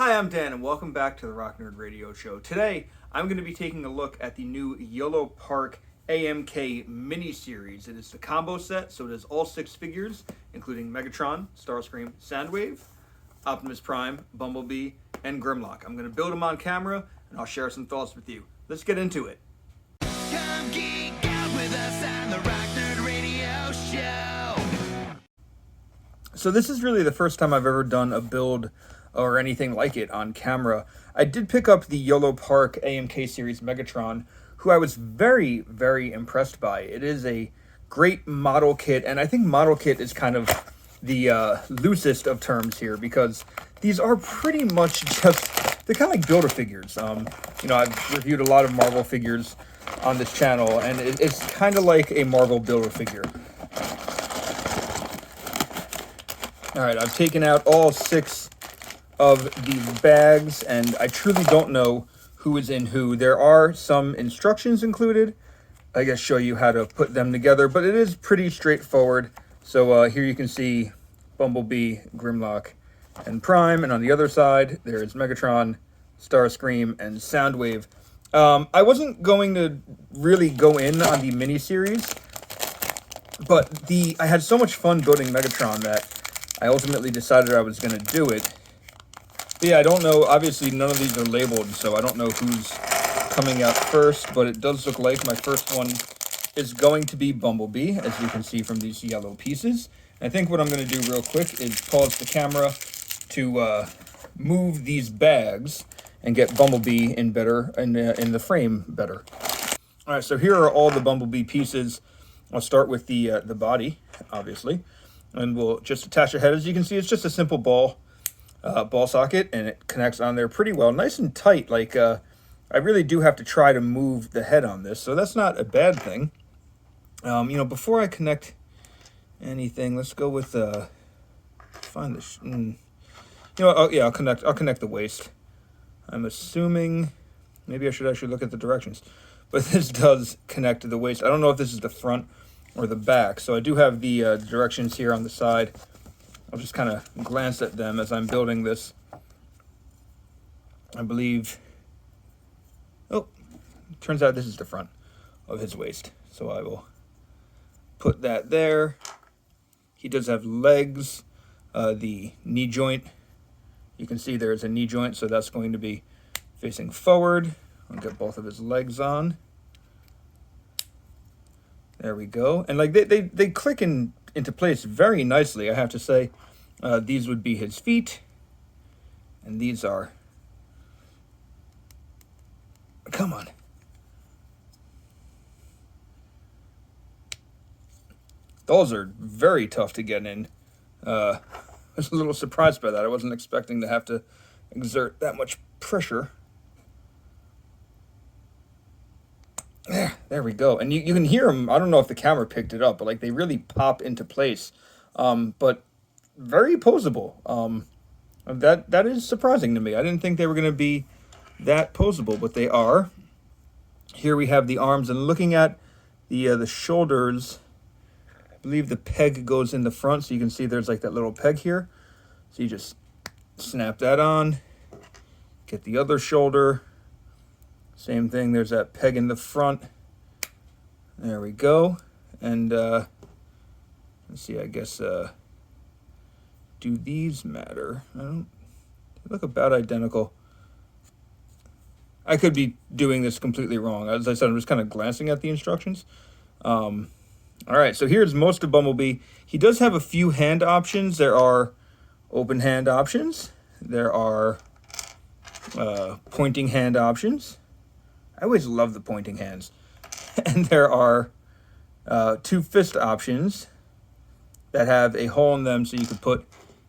Hi, I'm Dan, and welcome back to the Rock Nerd Radio Show. Today, I'm going to be taking a look at the new Yolopark AMK mini-series. It is the combo set, so it is all 6 figures, including Megatron, Starscream, Soundwave, Optimus Prime, Bumblebee, and Grimlock. I'm going to build them on camera, and I'll share some thoughts with you. Let's get into it. Come geek out with us on the Rock Nerd Radio Show. So this is really the first time I've ever done a build or anything like it on camera. I did pick up the Yolopark AMK series Megatron, who I was very, very impressed by. It is a great model kit, and I think model kit is kind of the loosest of terms here, because these are pretty much just, they're kind of like builder figures. I've reviewed a lot of Marvel figures on this channel, and it's kind of like a Marvel builder figure. All right, I've taken out all 6 of these bags, and I truly don't know who is in who. There are some instructions included. I guess show you how to put them together, but it is pretty straightforward. So here you can see Bumblebee, Grimlock, and Prime, and on the other side there's Megatron, Starscream, and Soundwave. I wasn't going to really go in on the mini-series, but I had so much fun building Megatron that I ultimately decided I was going to do it. But yeah, I don't know. Obviously, none of these are labeled, so I don't know who's coming out first, but it does look like my first one is going to be Bumblebee, as you can see from these yellow pieces. And I think what I'm going to do real quick is pause the camera to move these bags and get Bumblebee in the frame better. All right, so here are all the Bumblebee pieces. I'll start with the body, obviously, and we'll just attach the head. As you can see, it's just a simple ball socket, and it connects on there pretty well, nice and tight. Like I really do have to try to move the head on this, so that's not a bad thing. Before I connect anything, let's go with find the I'll connect the waist. I'm assuming maybe I should actually look at the directions, but this does connect to the waist. I don't know if this is the front or the back, so I do have the directions here on the side. I'll just kind of glance at them as I'm building this. I believe, turns out this is the front of his waist, so I will put that there. He does have legs, the knee joint. You can see there's a knee joint, so that's going to be facing forward. I'll get both of his legs on. There we go. And like they click into place very nicely, I have to say. These would be his feet, and these are, come on. Those are very tough to get in. I was a little surprised by that. I wasn't expecting to have to exert that much pressure. There we go. And you can hear them. I don't know if the camera picked it up, but like they really pop into place. But very posable. That is surprising to me. I didn't think they were going to be that posable, but they are. Here we have the arms, and looking at the shoulders, I believe the peg goes in the front, so you can see there's like that little peg here. So you just snap that on, get the other shoulder. Same thing, there's that peg in the front. There we go. And let's see, I guess, do these matter? They look about identical. I could be doing this completely wrong. As I said, I'm just kind of glancing at the instructions. All right, so here's most of Bumblebee. He does have a few hand options. There are open hand options. There are pointing hand options. I always love the pointing hands. And there are 2 fist options that have a hole in them, so you can put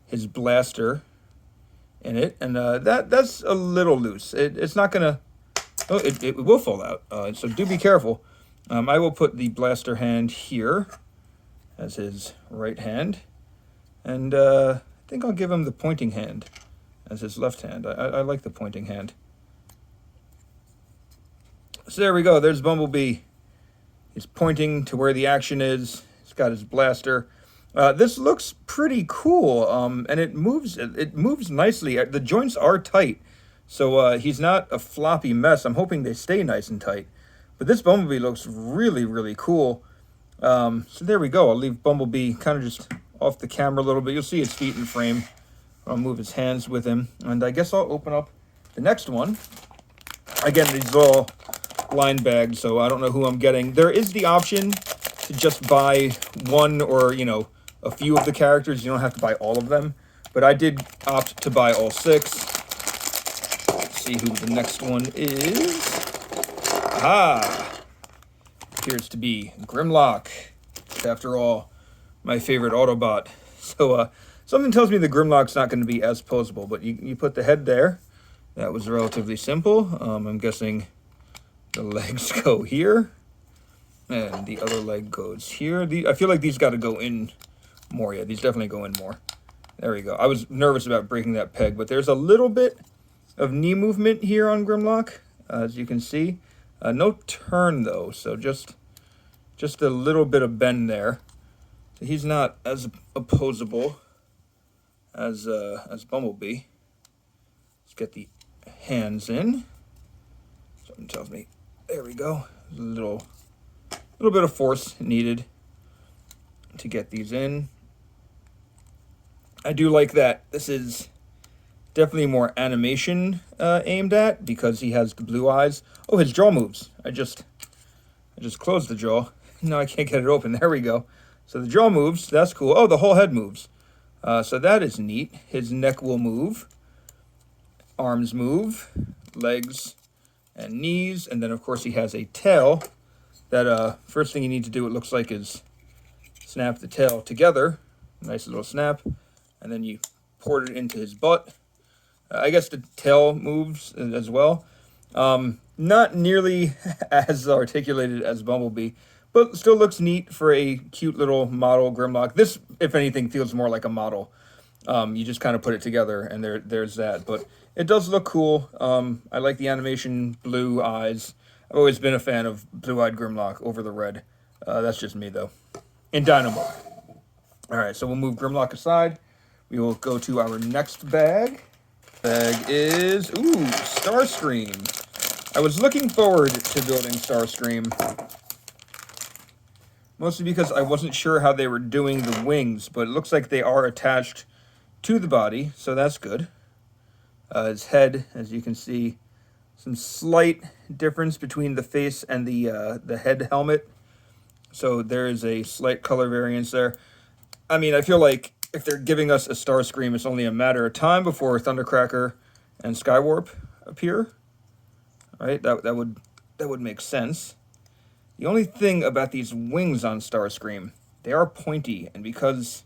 his blaster in it. And that's a little loose. It's not gonna, it will fall out, so do be careful. I will put the blaster hand here as his right hand, and I think I'll give him the pointing hand as his left hand. I like the pointing hand. So there we go. There's Bumblebee. He's pointing to where the action is. He's got his blaster. This looks pretty cool, and it moves. It moves nicely. The joints are tight, so he's not a floppy mess. I'm hoping they stay nice and tight. But this Bumblebee looks really, really cool. So there we go. I'll leave Bumblebee kind of just off the camera a little bit. You'll see his feet in frame. I'll move his hands with him, and I guess I'll open up the next one. Again, these are all blind bags, so I don't know who I'm getting. There is the option to just buy one or, you know, a few of the characters. You don't have to buy all of them, but I did opt to buy all 6. Let's see who the next one is. Ah, appears to be Grimlock. After all, my favorite Autobot. So something tells me the Grimlock's not going to be as posable, but you put the head there. That was relatively simple. I'm guessing the legs go here, and the other leg goes here. I feel like these got to go in more. Yeah, these definitely go in more. There we go. I was nervous about breaking that peg, but there's a little bit of knee movement here on Grimlock, as you can see. No turn though, so just a little bit of bend there. So he's not as opposable as Bumblebee. Let's get the hands in. Something tells me. There we go. A little bit of force needed to get these in. I do like that. This is definitely more animation aimed at because he has the blue eyes. Oh, his jaw moves. I just closed the jaw. No, I can't get it open. There we go. So the jaw moves. That's cool. Oh, the whole head moves. So that is neat. His neck will move. Arms move. Legs and knees. And then, of course, he has a tail. That first thing you need to do, it looks like, is snap the tail together. Nice little snap. And then you port it into his butt. I guess the tail moves as well. Not nearly as articulated as Bumblebee, but still looks neat for a cute little model Grimlock. This, if anything, feels more like a model. You just kind of put it together, and there's that. But it does look cool. I like the animation, blue eyes. I've always been a fan of blue-eyed Grimlock over the red. That's just me, though. In Dynamo. All right, so we'll move Grimlock aside. We will go to our next bag. Bag is, ooh, Starscream. I was looking forward to building Starscream, mostly because I wasn't sure how they were doing the wings, but it looks like they are attached to the body, so that's good. His head, as you can see, some slight difference between the face and the head helmet, so there is a slight color variance there. I mean, I feel like if they're giving us a Starscream, it's only a matter of time before Thundercracker and Skywarp appear. Right? That would make sense. The only thing about these wings on Starscream, they are pointy, and because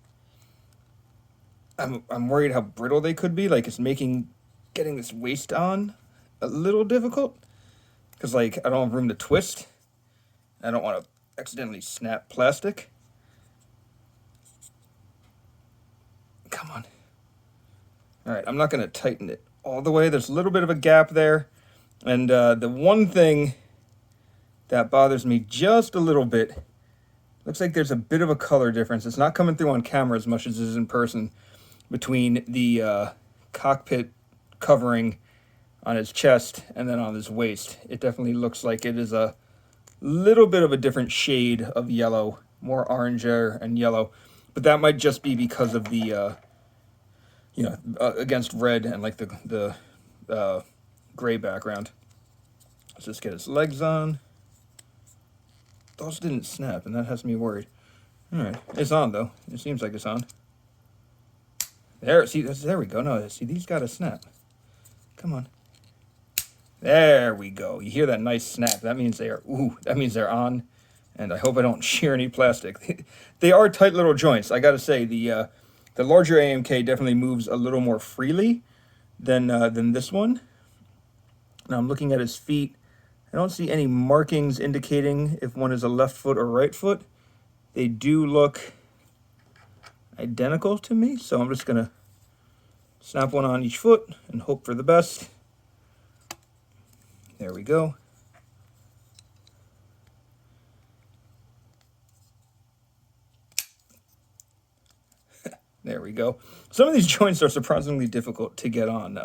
I'm worried how brittle they could be, like it's making getting this waist on a little difficult. Because like I don't have room to twist. I don't want to accidentally snap plastic. Come on. Alright, I'm not going to tighten it all the way. There's a little bit of a gap there. And the one thing that bothers me just a little bit, looks like there's a bit of a color difference. It's not coming through on camera as much as it is in person, between the cockpit covering on his chest and then on his waist. It definitely looks like it is a little bit of a different shade of yellow, more orange and yellow. But that might just be because of the, against red and like the gray background. Let's just get his legs on. Those didn't snap, and that has me worried. All right, it's on though. It seems like it's on. There, see, there we go. No, see, these gotta snap. Come on. There we go. You hear that nice snap? That means they are. Ooh, that means they're on. And I hope I don't shear any plastic. They are tight little joints. I gotta say, the larger AMK definitely moves a little more freely than this one. Now I'm looking at his feet. I don't see any markings indicating if one is a left foot or right foot. They do look identical to me, so I'm just gonna snap one on each foot and hope for the best. There we go. There we go. Some of these joints are surprisingly difficult to get on.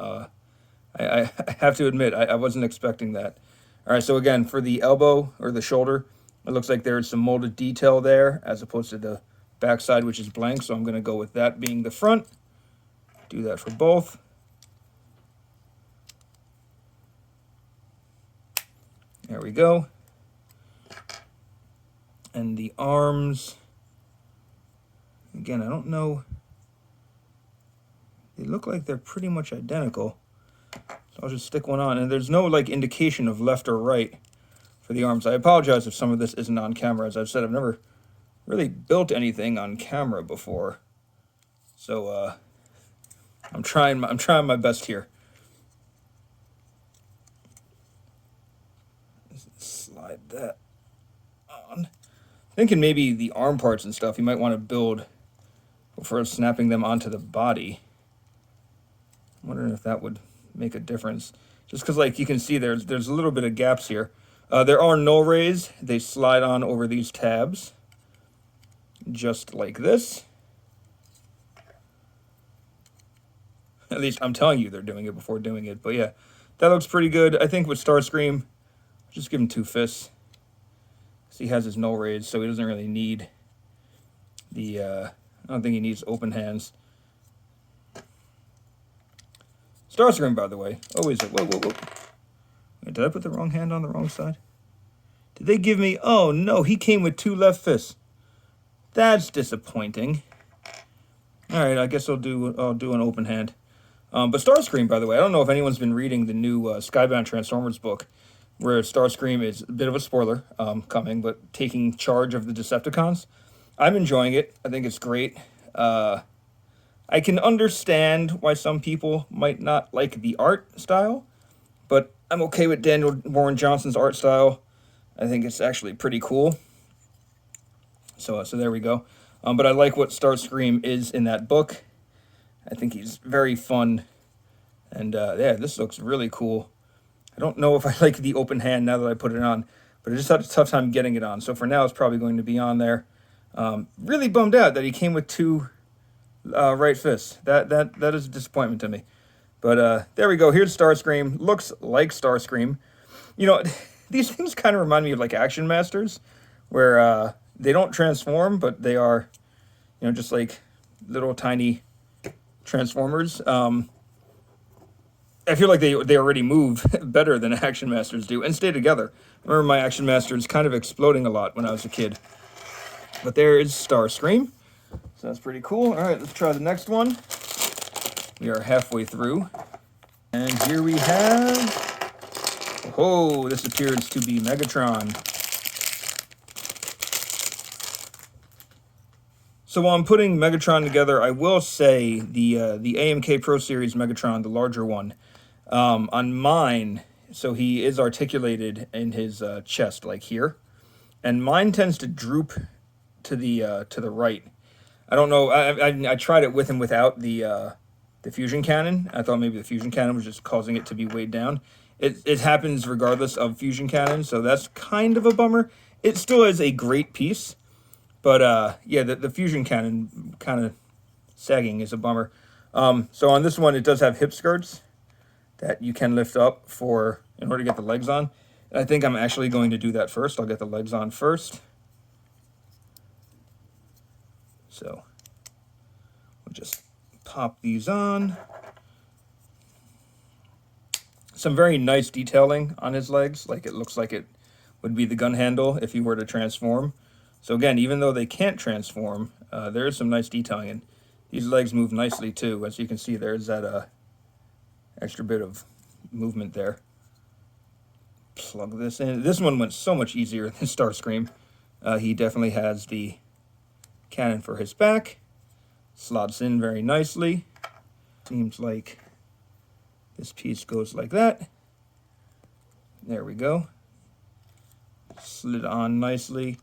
I have to admit, I wasn't expecting that. All right, so again, for the elbow or the shoulder, it looks like there's some molded detail there as opposed to the backside, which is blank. So I'm going to go with that being the front. Do that for both. There we go. And the arms, again, I don't know. They look like they're pretty much identical. So I'll just stick one on. And there's no like indication of left or right for the arms. I apologize if some of this isn't on camera. As I've said, I've never really built anything on camera before. So I'm trying my best here. Slide that on. Thinking maybe the arm parts and stuff you might want to build before snapping them onto the body. I'm wondering if that would make a difference. Just because, like, you can see there's a little bit of gaps here. There are no rays. They slide on over these tabs. Just like this. At least I'm telling you they're doing it before doing it. But yeah, that looks pretty good. I think with Starscream, just give him 2 fists. He has his no rays, so he doesn't really need the, I don't think he needs open hands. Starscream, by the way, always, whoa. Wait, did I put the wrong hand on the wrong side? Did they give me, oh no, he came with 2 left fists. That's disappointing. All right, I guess I'll do an open hand. But Starscream, by the way, I don't know if anyone's been reading the new Skybound Transformers book, where Starscream is a bit of a spoiler coming, but taking charge of the Decepticons. I'm enjoying it. I think it's great. I can understand why some people might not like the art style, but I'm okay with Daniel Warren Johnson's art style. I think it's actually pretty cool. So there we go. But I like what Starscream is in that book. I think he's very fun. And yeah, this looks really cool. I don't know if I like the open hand now that I put it on, but I just had a tough time getting it on. So for now, it's probably going to be on there. Really bummed out that he came with 2 right fists. That is a disappointment to me. But there we go. Here's Starscream. Looks like Starscream. You know, these things kind of remind me of like Action Masters, where they don't transform, but they are, you know, just like little tiny Transformers. I feel like they already move better than Action Masters do and stay together. I remember my Action Masters kind of exploding a lot when I was a kid. But there is Starscream. So that's pretty cool. All right, let's try the next one. We are halfway through. And here we have... Oh, this appears to be Megatron. So while I'm putting Megatron together, I will say the AMK Pro Series Megatron, the larger one, on mine, so he is articulated in his chest, like here, and mine tends to droop to the right. I don't know. I tried it with and without the fusion cannon. I thought maybe the fusion cannon was just causing it to be weighed down. It happens regardless of fusion cannon, so that's kind of a bummer. It still is a great piece. But, yeah, the fusion cannon kind of sagging is a bummer. So on this one, it does have hip skirts that you can lift up in order to get the legs on. And I think I'm actually going to do that first. I'll get the legs on first. So we'll just pop these on. Some very nice detailing on his legs. Like it looks like it would be the gun handle if he were to transform. So again, even though they can't transform, there is some nice detailing, and these legs move nicely too. As you can see, there's that extra bit of movement there. Plug this in. This one went so much easier than Starscream. He definitely has the cannon for his back. Slots in very nicely. Seems like this piece goes like that. There we go. Slid on nicely.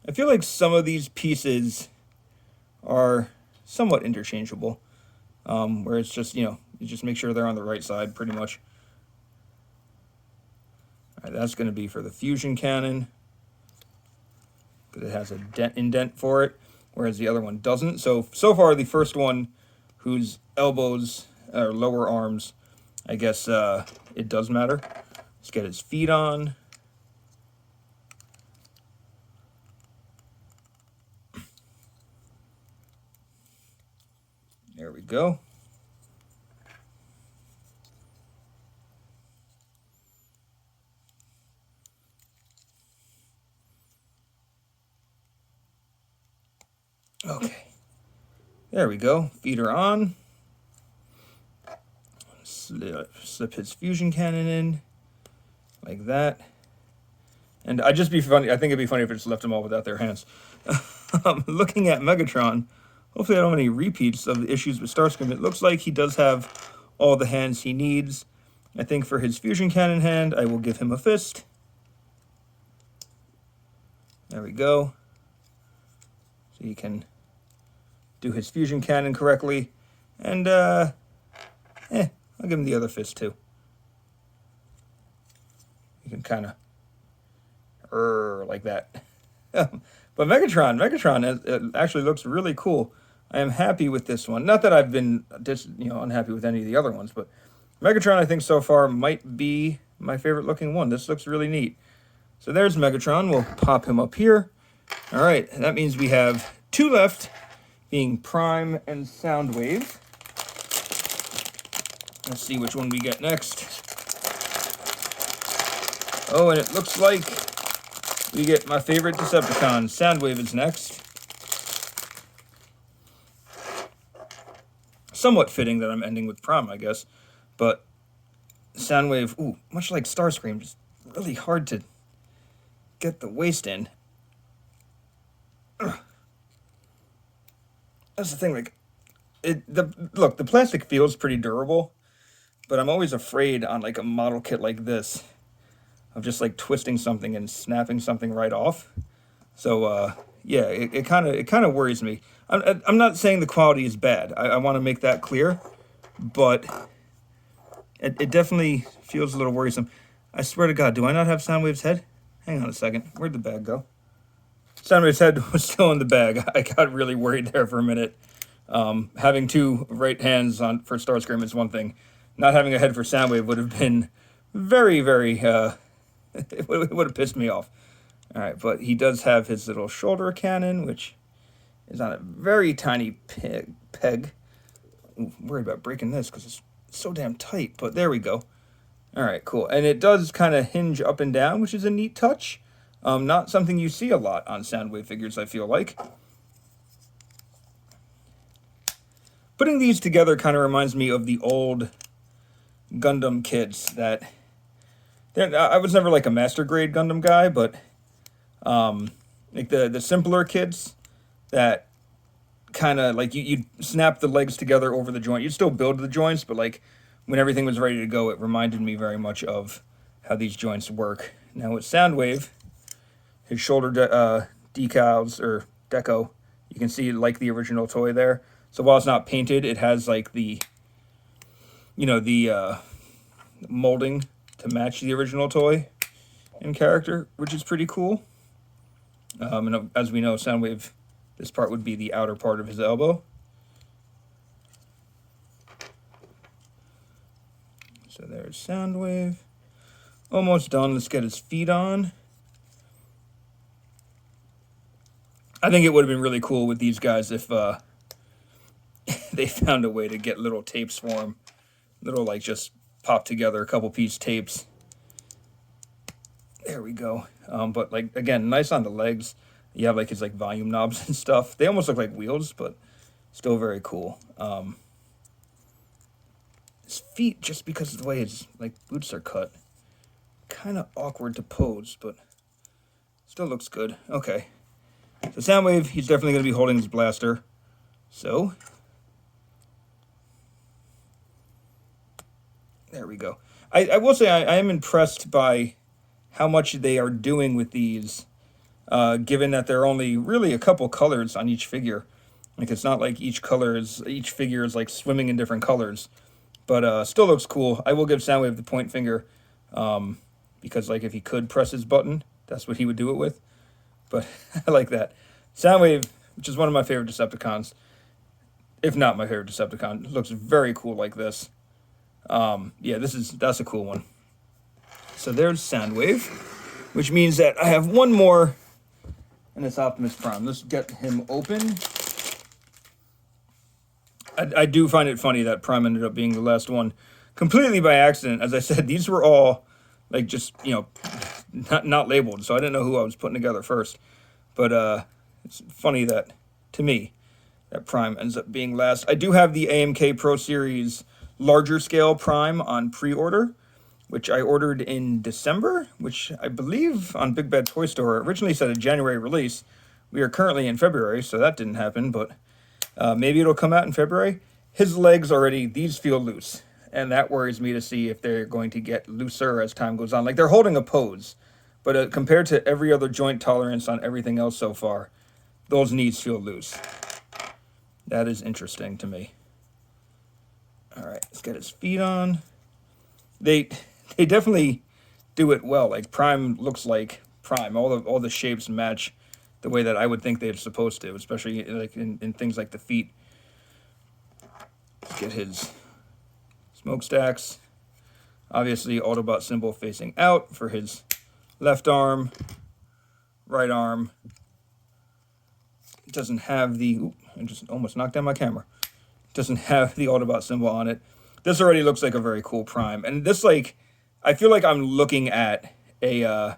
I feel like some of these pieces are somewhat interchangeable, where it's just, you know, you just make sure they're on the right side pretty much. All right, that's going to be for the fusion cannon, because it has a indent for it. whereas the other one doesn't. So far, the first one, whose elbows or lower arms, I guess it does matter. Let's get his feet on. There we go. Okay. There we go. Feet are on. Slip his fusion cannon in. Like that. And I think it'd be funny if I just left them all without their hands. Looking at Megatron, hopefully I don't have any repeats of the issues with Starscream. It looks like he does have all the hands he needs. I think for his fusion cannon hand, I will give him a fist. There we go. So he can do his fusion cannon correctly. And, I'll give him the other fist too. You can kind of like that. But Megatron actually looks really cool. I am happy with this one. Not that I've been unhappy with any of the other ones, but Megatron I think so far might be my favorite looking one. This looks really neat. So there's Megatron. We'll pop him up here. All right, that means we have two left, being Prime and Soundwave. Let's see which one we get next. Oh, and it looks like we get my favorite Decepticon. Soundwave is next. Somewhat fitting that I'm ending with Prime, I guess. But Soundwave, ooh, much like Starscream, just really hard to get the waist in. Ugh. That's the thing, like, the plastic feels pretty durable, but I'm always afraid on, like, a model kit like this of just, like, twisting something and snapping something right off. So, yeah, it kind of worries me. I'm not saying the quality is bad. I want to make that clear, but it definitely feels a little worrisome. I swear to God, do I not have Soundwave's head? Hang on a second. Where'd the bag go? Soundwave's head was still in the bag. I got really worried there for a minute. Having two right hands on for Starscream is one thing. Not having a head for Soundwave would have been very, very... it would have pissed me off. All right, but he does have his little shoulder cannon, which is on a very tiny peg. Ooh, I'm worried about breaking this because it's so damn tight, but there we go. All right, cool. And it does kind of hinge up and down, which is a neat touch. Not something you see a lot on Soundwave figures, I feel like. Putting these together kind of reminds me of the old Gundam kits that... I was never like a master grade Gundam guy, but like the simpler kits that kind of like you'd snap the legs together over the joint. You'd still build the joints, but like when everything was ready to go, it reminded me very much of how these joints work. Now with Soundwave, his shoulder decals or deco, you can see like the original toy there. So while it's not painted, it has like the molding to match the original toy and character, which is pretty cool. And as we know, Soundwave, this part would be the outer part of his elbow. So there's Soundwave. Almost done. Let's get his feet on. I think it would have been really cool with these guys if they found a way to get little tapes for him. Little, like, just pop together a couple piece tapes. There we go. But like again, nice on the legs. You have like his like volume knobs and stuff. They almost look like wheels, but still very cool. His feet, just because of the way his like boots are cut, kind of awkward to pose, but still looks good. Okay. So Soundwave, he's definitely going to be holding his blaster. So there we go. I will say I am impressed by how much they are doing with these, given that there are only really a couple colors on each figure. Like it's not like each figure is like swimming in different colors, but still looks cool. I will give Soundwave the point finger, because like if he could press his button, that's what he would do it with. But I like that. Soundwave, which is one of my favorite Decepticons, if not my favorite Decepticon. It looks very cool like this. Yeah, that's a cool one. So there's Soundwave, which means that I have one more, and it's Optimus Prime. Let's get him open. I do find it funny that Prime ended up being the last one, completely by accident. As I said, these were all, like, just, you know, not labeled, so I didn't know who I was putting together first. But it's funny that, to me, that Prime ends up being last. I do have the AMK Pro Series larger scale Prime on pre-order, which I ordered in December, which I believe on Big Bad Toy Store originally said a January release. We are currently in February, so that didn't happen, but maybe it'll come out in February. His legs already, these feel loose, and that worries me to see if they're going to get looser as time goes on. Like, they're holding a pose, but compared to every other joint tolerance on everything else so far, those knees feel loose. That is interesting to me. All right, let's get his feet on. They definitely do it well. Like, Prime looks like Prime. All the shapes match the way that I would think they're supposed to, especially like in things like the feet. Let's get his smokestacks. Obviously, Autobot symbol facing out for his left arm, right arm. It doesn't have the... Ooh, I just almost knocked down my camera. It doesn't have the Autobot symbol on it. This already looks like a very cool Prime. And this, like, I feel like I'm looking at an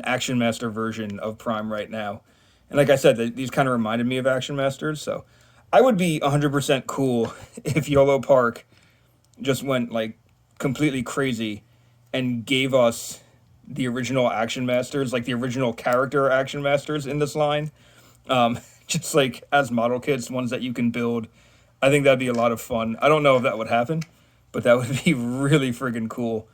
Action Master version of Prime right now. And like I said, these kind of reminded me of Action Masters. So I would be 100% cool if Yolopark just went, like, completely crazy and gave us the original Action Masters, like the original character Action Masters in this line. Just like as model kits, ones that you can build. I think that'd be a lot of fun. I don't know if that would happen, but that would be really friggin' cool.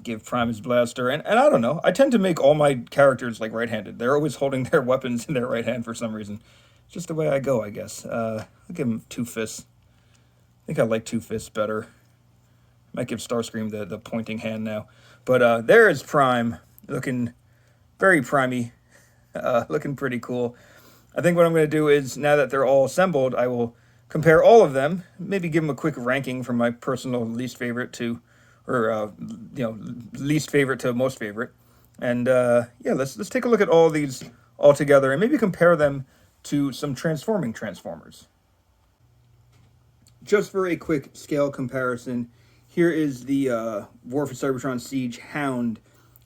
Give Prime his blaster, and I don't know. I tend to make all my characters like right-handed. They're always holding their weapons in their right hand for some reason. It's just the way I go, I guess. I'll give him two fists. I think I like two fists better. Might give Starscream the pointing hand now. But there is Prime, looking very primey, looking pretty cool. I think what I'm going to do is, now that they're all assembled, I will compare all of them, maybe give them a quick ranking from my personal least favorite to, or least favorite to most favorite. And yeah, let's take a look at all these all together and maybe compare them to some transforming Transformers. Just for a quick scale comparison, here is the War for Cybertron Siege Hound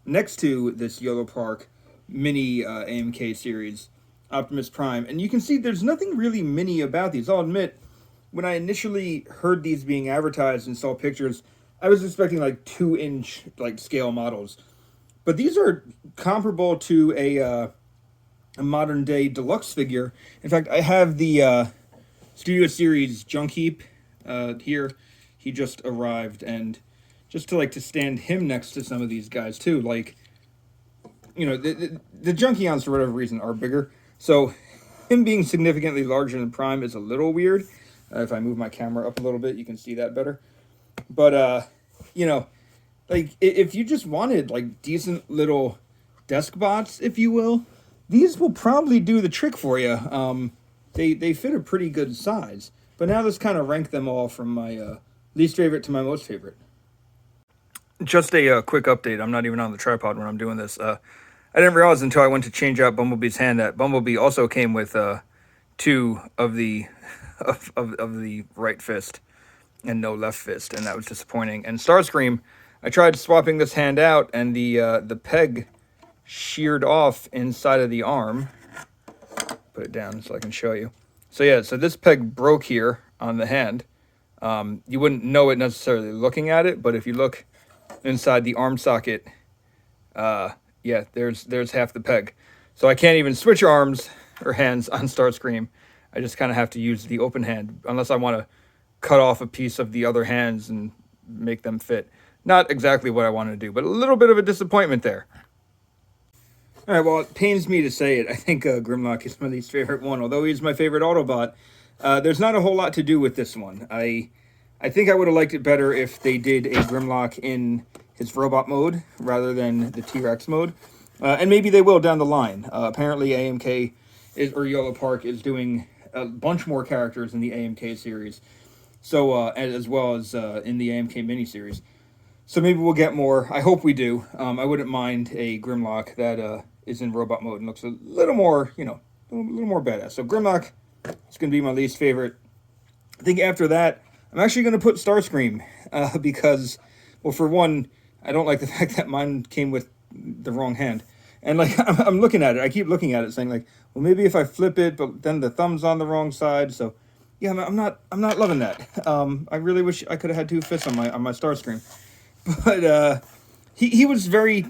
next to this Yolopark mini AMK series, Optimus Prime. And you can see there's nothing really mini about these. I'll admit, when I initially heard these being advertised and saw pictures, I was expecting like 2-inch like scale models. But these are comparable to a modern day deluxe figure. In fact, I have the Studio Series Junk Heap here. He just arrived, and just to stand him next to some of these guys too, like, you know, the Junkions for whatever reason are bigger, so him being significantly larger than Prime is a little weird. If I move my camera up a little bit, you can see that better. But you know, like, if you just wanted like decent little desk bots, if you will, these will probably do the trick for you. They fit a pretty good size. But now let's kind of rank them all from my least favorite to my most favorite. Just a quick update. I'm not even on the tripod when I'm doing this. I didn't realize until I went to change out Bumblebee's hand that Bumblebee also came with two of the of the right fist and no left fist, and that was disappointing. And Starscream, I tried swapping this hand out, and the peg sheared off inside of the arm. Put it down so I can show you. So yeah, so this peg broke here on the hand. You wouldn't know it necessarily looking at it, but if you look inside the arm socket, yeah, there's half the peg. So I can't even switch arms or hands on Starscream. I just kind of have to use the open hand, unless I want to cut off a piece of the other hands and make them fit. Not exactly what I wanted to do, but a little bit of a disappointment there. All right, well, it pains me to say it. I think Grimlock is my least favorite one, although he's my favorite Autobot. There's not a whole lot to do with this one. I think I would have liked it better if they did a Grimlock in his robot mode rather than the T-Rex mode. And maybe they will down the line. Apparently AMK or Yolopark is doing a bunch more characters in the AMK series. So as well as in the AMK miniseries. So maybe we'll get more. I hope we do. I wouldn't mind a Grimlock that is in robot mode and looks a little more, a little more badass. So Grimlock is going to be my least favorite. I think after that, I'm actually going to put Starscream because, well, for one, I don't like the fact that mine came with the wrong hand. And like I'm looking at it, I keep looking at it, saying like, well, maybe if I flip it, but then the thumb's on the wrong side. So yeah, I'm not loving that. I really wish I could have had two fists on my Starscream, but he was very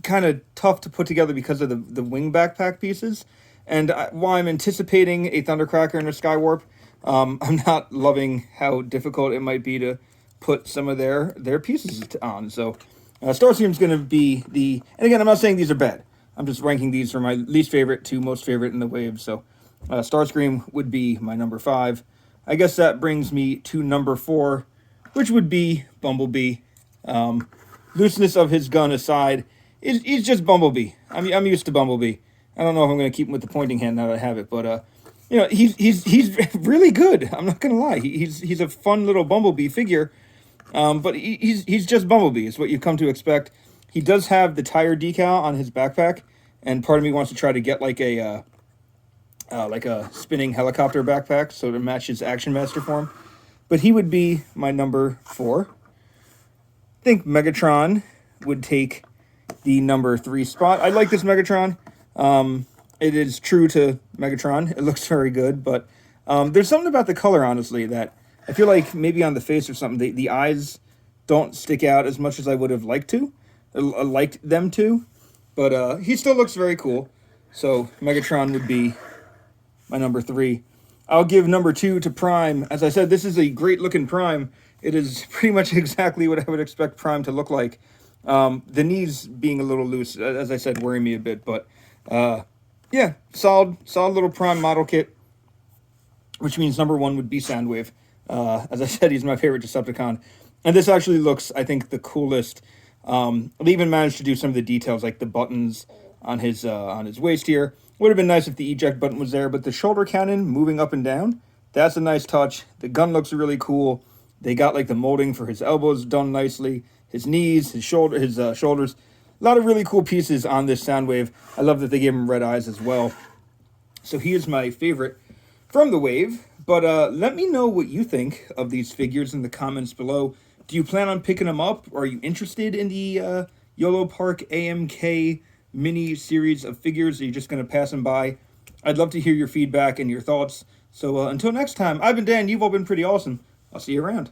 kind of tough to put together because of the wing backpack pieces. And while I'm anticipating a Thundercracker and a Skywarp, I'm not loving how difficult it might be to put some of their pieces on. So Starscream's going to be and again, I'm not saying these are bad. I'm just ranking these from my least favorite to most favorite in the wave. So Starscream would be my number 5. I guess that brings me to number 4, which would be Bumblebee. Looseness of his gun aside, he's just Bumblebee. I'm used to Bumblebee. I don't know if I'm going to keep him with the pointing hand now that I have it, but he's really good. I'm not going to lie. He's a fun little Bumblebee figure, but he's just Bumblebee. Is what you come to expect. He does have the tire decal on his backpack, and part of me wants to try to get like a spinning helicopter backpack so to match his Action Master form. But he would be my number 4. I think Megatron would take the number 3 spot. I like this Megatron. It is true to Megatron. It looks very good, but there's something about the color, honestly, that I feel like maybe on the face or something, the eyes don't stick out as much as I would have liked them to. But he still looks very cool. So Megatron would be my number 3. I'll give number 2 to Prime. As I said, this is a great looking Prime. It is pretty much exactly what I would expect Prime to look like. The knees being a little loose, as I said, worry me a bit. But yeah, solid little Prime model kit. Which means number 1 would be Soundwave. As I said, he's my favorite Decepticon. And this actually looks, I think, the coolest. They even managed to do some of the details, like the buttons on his waist here. Would have been nice if the eject button was there, but the shoulder cannon moving up and down, that's a nice touch. The gun looks really cool. They got like the molding for his elbows done nicely, his knees, his shoulders. A lot of really cool pieces on this Soundwave. I love that they gave him red eyes as well. So he is my favorite from the wave. But let me know what you think of these figures in the comments below. Do you plan on picking them up? Or are you interested in the Yolopark AMK mini series of figures? Are you just going to pass them by? I'd love to hear your feedback and your thoughts. So until next time, I've been Dan. You've all been pretty awesome. I'll see you around.